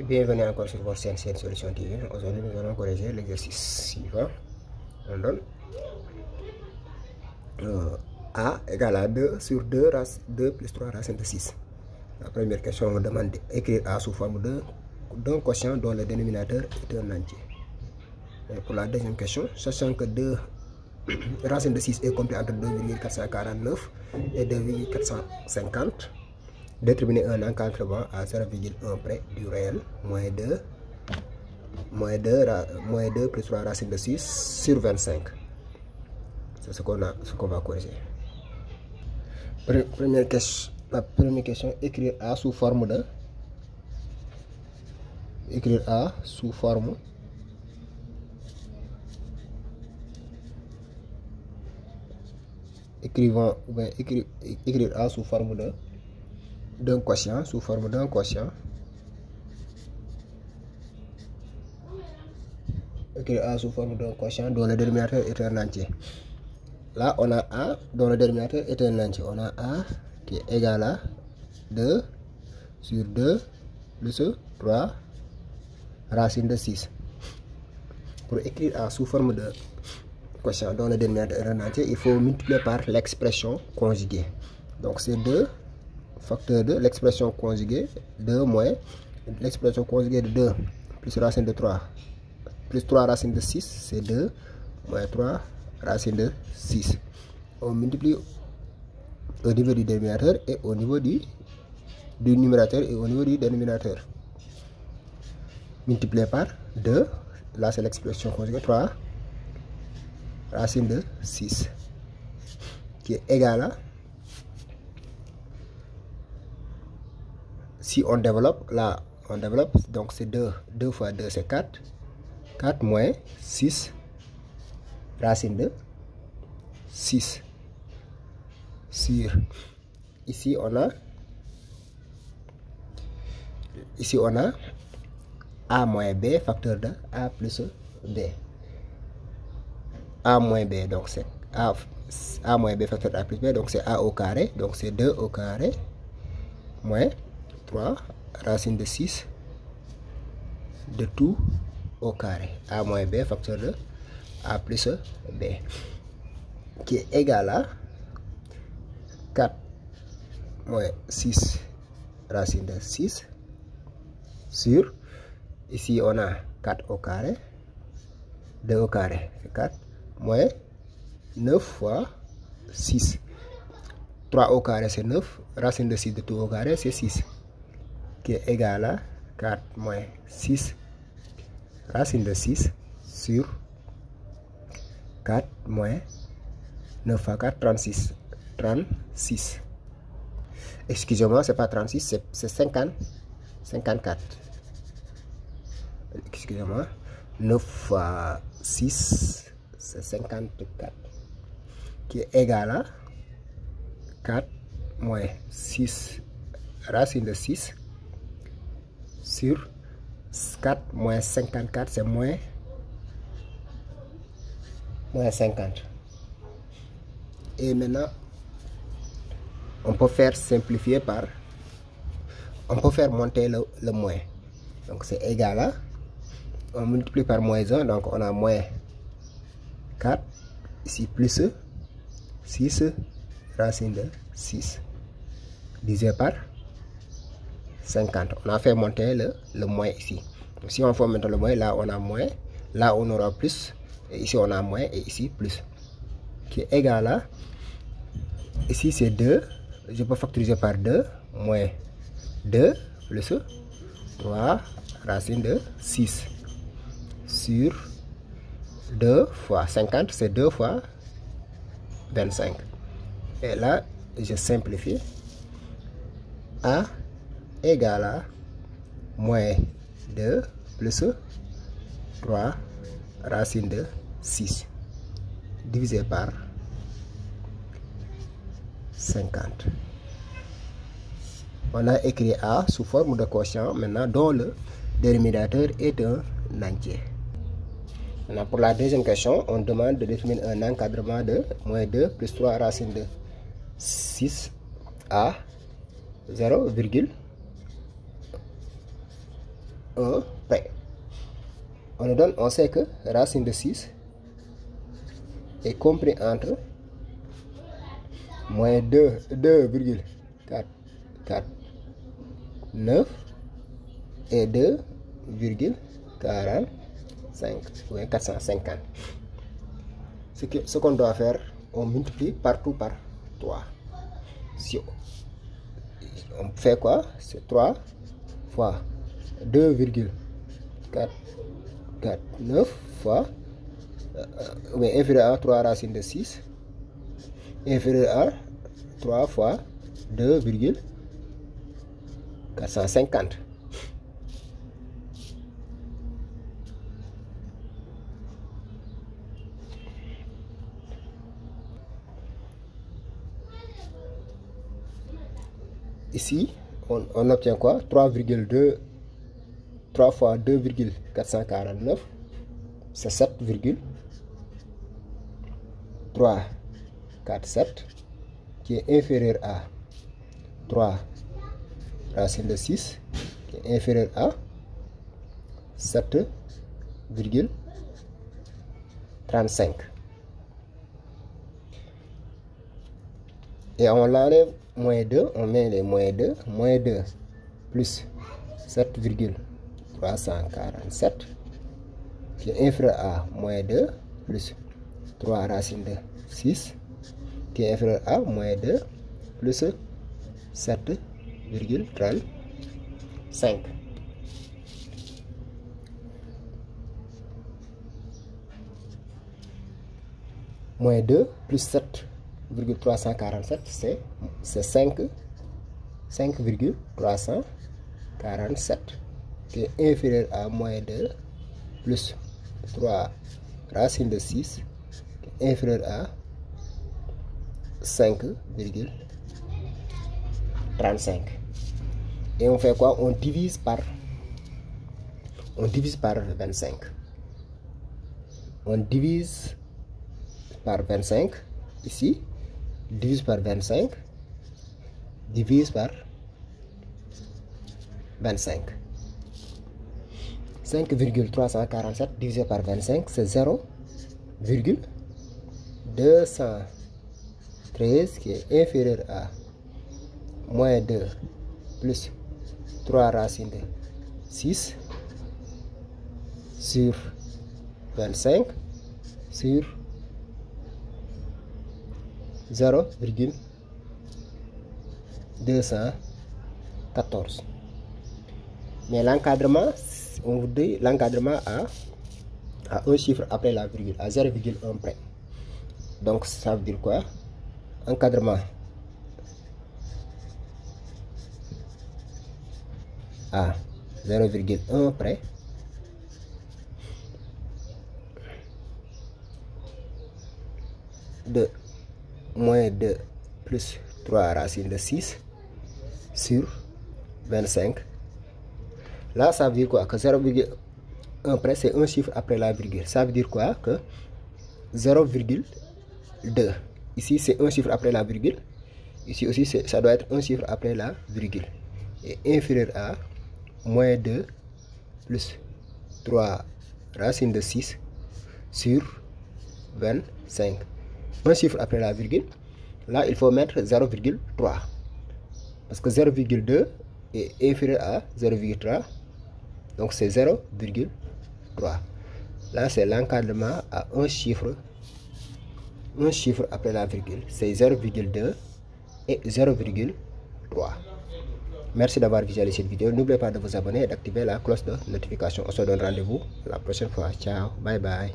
Bienvenue encore sur votre chaîne Solution TV. Aujourd'hui, nous allons corriger l'exercice suivant. On donne A égale à 2 sur 2 plus 3 racines de 6. La première question, on me demande d'écrire A sous forme d'un quotient dont le dénominateur est un entier. Et pour la deuxième question, sachant que 2 racines de 6 est compris entre 2,449 et 2,450, déterminer un encadrement à 0,1 près du réel, moins 2 plus 3 racines de 6 sur 25. C'est ce qu'on va corriger. La première question, écrire A sous forme de... Écrire A sous forme... Écrire A sous forme d'un quotient, Écrire A sous forme d'un quotient dont le dénominateur est un entier. Là, on a A dont le dénominateur est un entier. On a A qui est égal à 2 sur 2 plus 3 racines de 6. Pour écrire A sous forme de quotient dont le dénominateur est un entier, il faut multiplier par l'expression conjuguée. Donc, c'est 2 facteur de l'expression conjuguée 2 moins l'expression conjuguée de 2 plus racine de 3 plus 3 racines de 6, c'est 2 moins 3 racines de 6. On multiplie au niveau du dénominateur et au niveau du numérateur et au niveau du dénominateur. Multiplié par 2, là c'est l'expression conjuguée 3 racine de 6 qui est égal à, si on développe, là on développe, donc c'est 2 fois 2 c'est 4 moins 6 racine de 6 sur, ici on a A moins B facteur de A plus B. A moins B, donc c'est A moins B facteur de A plus B, donc c'est A au carré, donc c'est 2 au carré moins 3 racine de 6 de tout au carré. A moins B facteur de A plus B qui est égal à 4 moins 6 racine de 6 sur, ici on a 4 au carré, 2 au carré, c'est 4, moins 9 fois 6. 3 au carré c'est 9, racine de 6 de tout au carré c'est 6, qui est égal à 4 moins 6 racine de 6 sur 4 moins 9 fois 4, 36. 36. Excusez-moi, c'est pas 36, c'est 54. Excusez-moi. 9 fois 6, c'est 54. Qui est égal à 4 moins 6 racine de 6 sur 4 moins 54, c'est moins 50. Et maintenant, on peut faire simplifier par, on peut faire monter le moins. Donc c'est égal à, on multiplie par moins 1, donc on a moins 4, ici plus 6 racine de 6, divisé par 50. On a fait monter le moins ici. Donc si on fait monter le moins, là on a moins, là on aura plus, et ici on a moins, et ici plus, qui est égal à, ici c'est 2, je peux factoriser par 2, moins 2 plus 3 racine de 6 sur 2 fois 50, c'est 2 fois 25. Et là, je simplifie. A égale à moins 2 plus 3 racine de 6 divisé par 50. On a écrit A sous forme de quotient maintenant dont le dénominateur est un entier. Maintenant pour la deuxième question, on demande de déterminer un encadrement de moins 2 plus 3 racine de 6 à 0,1 1 près. On sait que racine de 6 est compris entre moins 2,449 et 2,45 ou 450. Ce qu'on doit faire, on multiplie partout par 3. Si on fait quoi? C'est 3 fois 2,449 fois inférieur à 3 racine de 6 inférieur à 3 fois 2,450. Ici, on obtient quoi? 3 fois 2,449, c'est 7,347 qui est inférieur à 3 racine de 6 qui est inférieur à 7,35. Et on l'enlève moins 2, on met les moins 2 plus 7,347 qui est inférieur à moins 2 plus 3 racine de 6 qui est inférieur à moins 2 plus 7,35. Moins 2 plus 7,347, c'est 5,347 qui est inférieur à moins 2 plus 3 racine de 6 qui est inférieur à 5,35. Et on fait quoi? On divise par 25. On divise par 25 ici, divise par 25, divise par 25. 5,347 divisé par 25, c'est 0,213 qui est inférieur à moins 2 plus 3 racine de 6 sur 25 sur 0,214. Mais l'encadrement, on vous dit l'encadrement à un chiffre après la virgule, à 0,1 près. Donc ça veut dire quoi? Encadrement à 0,1 près de moins 2 plus 3 racine de 6 sur 25. Là, ça veut dire quoi? Que 0,1 près, c'est un chiffre après la virgule. Ça veut dire quoi? Que 0,2. Ici, c'est un chiffre après la virgule. Ici aussi, ça doit être un chiffre après la virgule. Et inférieur à moins 2 plus 3 racine de 6 sur 25. Un chiffre après la virgule. Là, il faut mettre 0,3. Parce que 0,2 est inférieur à 0,3. Donc, c'est 0,3. Là, c'est l'encadrement à un chiffre après la virgule. C'est 0,2 et 0,3. Merci d'avoir visualisé cette vidéo. N'oubliez pas de vous abonner et d'activer la cloche de notification. On se donne rendez-vous la prochaine fois. Ciao, bye bye.